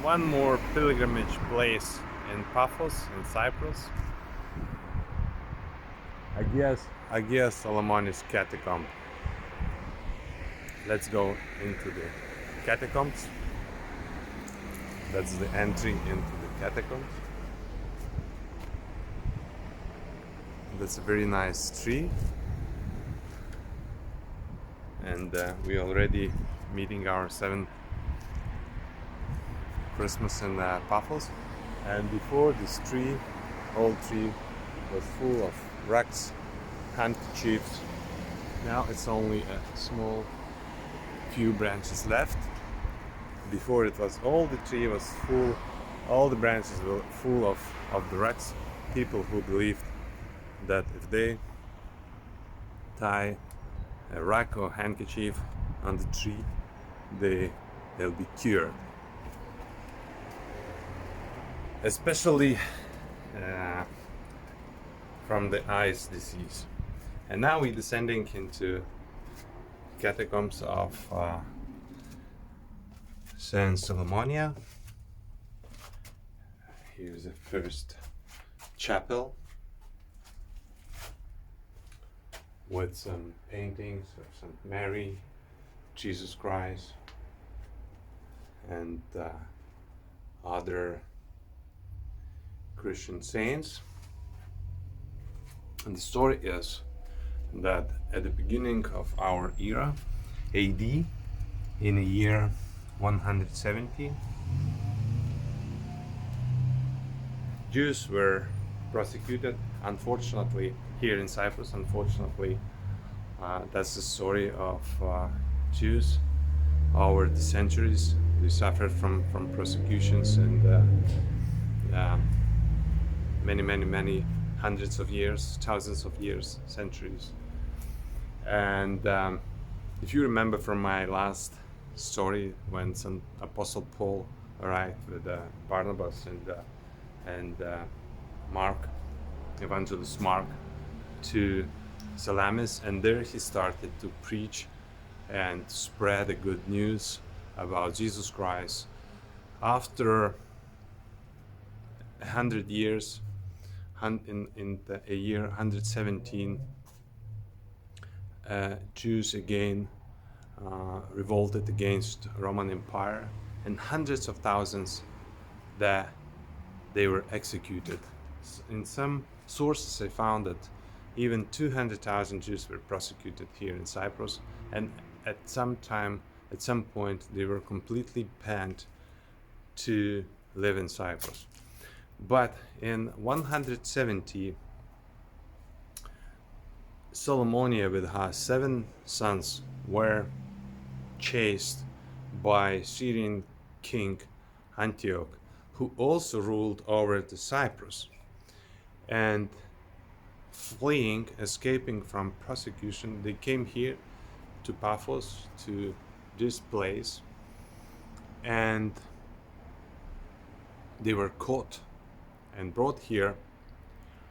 one more pilgrimage place in Paphos in Cyprus. Agia Solomonis catacomb. Let's go into the catacombs. That's the entry into the catacombs. That's a very nice tree, and we already meeting our 7th Christmas in Paphos. And before this tree, old tree, was full of wrecks, handkerchiefs. Now it's only a small few branches left. Before it was all the tree was full, all the branches were full of the wrecks. People who believed that if they tie a rack or handkerchief on the tree, they'll be cured. Especially from the eyes disease. And now we're descending into catacombs of Saint Solomonia. Here's the first chapel with some paintings of Saint Mary, Jesus Christ, and other Christian saints. And the story is that at the beginning of our era, AD, in the year 170, Jews were prosecuted. Unfortunately, here in Cyprus, that's the story of Jews over the centuries. We suffered from persecutions and many hundreds of years, thousands of years, centuries. And if you remember from my last story, when St. Apostle Paul arrived with Barnabas and Mark, evangelist Mark, to Salamis, and there he started to preach and spread the good news about Jesus Christ. After 100 years, in the year 117, Jews again revolted against Roman Empire, and hundreds of thousands that they were executed. In some sources I found that even 200,000 Jews were prosecuted here in Cyprus, and at some point they were completely banned to live in Cyprus. But in 170, Solomonia with her 7 sons were chased by Syrian king Antioch, who also ruled over the Cyprus. And escaping from persecution, they came here to Paphos, to this place, and they were caught and brought here.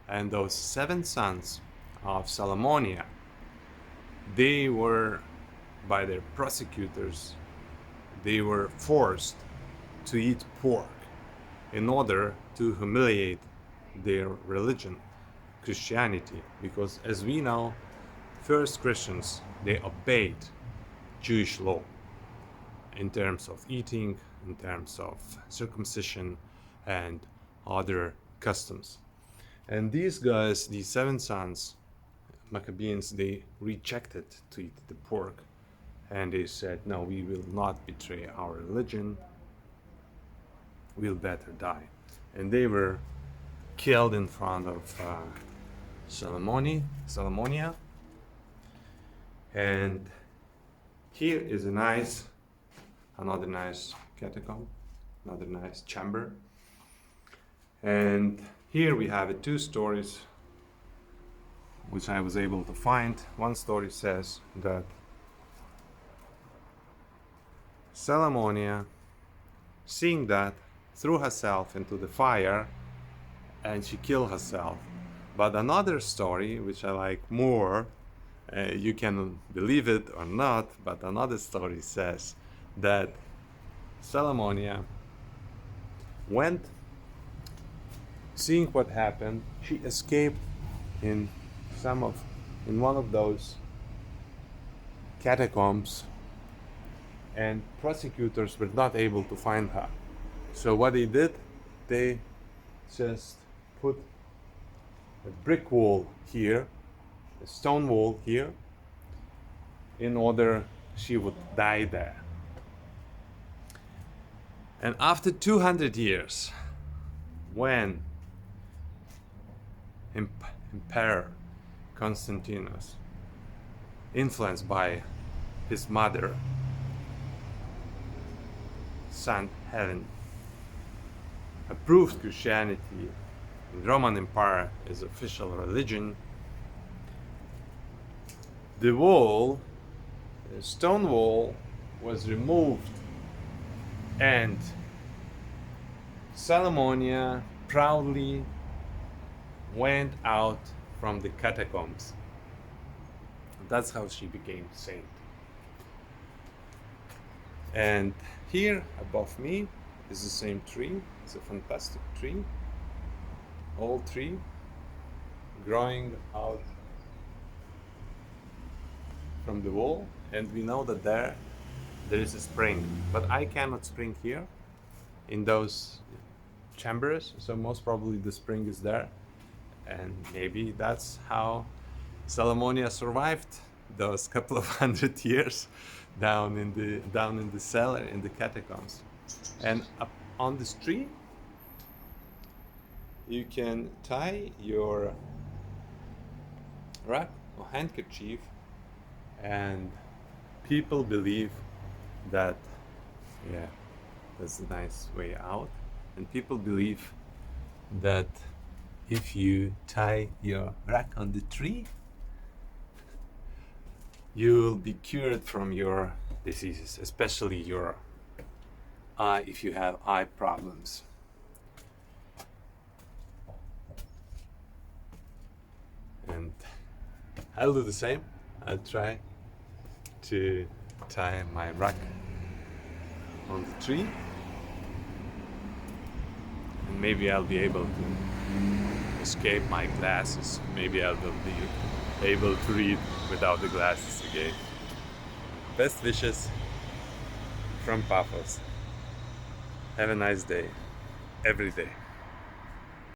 And those 7 sons of Solomonia, they were, by their prosecutors, they were forced to eat pork in order to humiliate their religion, Christianity, because as we know, first Christians, they obeyed Jewish law in terms of eating, in terms of circumcision and other customs. And these guys, these 7 sons, Maccabeans, they rejected to eat the pork, and they said, no, we will not betray our religion, we'll better die. And they were killed in front of Solomonia. And here is another nice catacomb, another nice chamber. And here we have 2 stories which I was able to find. One story says that Solomonia, seeing that, threw herself into the fire and she killed herself. But another story, which I like more, you can believe it or not, but another story says that Solomonia went, seeing what happened, she escaped in in one of those catacombs, and prosecutors were not able to find her. So what they did, they just put a brick wall here, a stone wall here, in order she would die there. And after 200 years, when Emperor Constantinos, influenced by his mother, Saint Helen, approved Christianity in Roman Empire as official religion, the wall, the stone wall, was removed, and Salomonia proudly went out from the catacombs. That's how she became saint. And here above me is the same tree. It's a fantastic tree, old tree, growing out from the wall, and we know that there is a spring, but I cannot spring here in those chambers, so most probably the spring is there, and maybe that's how Salomonia survived those couple of 100 years down in the cellar, in the catacombs. And up on this tree you can tie your wrap or handkerchief, and people believe that, yeah, that's a nice way out, and people believe that if you tie your rack on the tree, you'll be cured from your diseases, especially your eye, if you have eye problems. And I'll do the same. I'll try to tie my rack on the tree, and maybe I'll be able to escape my glasses. Maybe I will be able to read without the glasses again. Best wishes from Paphos. Have a nice day, every day.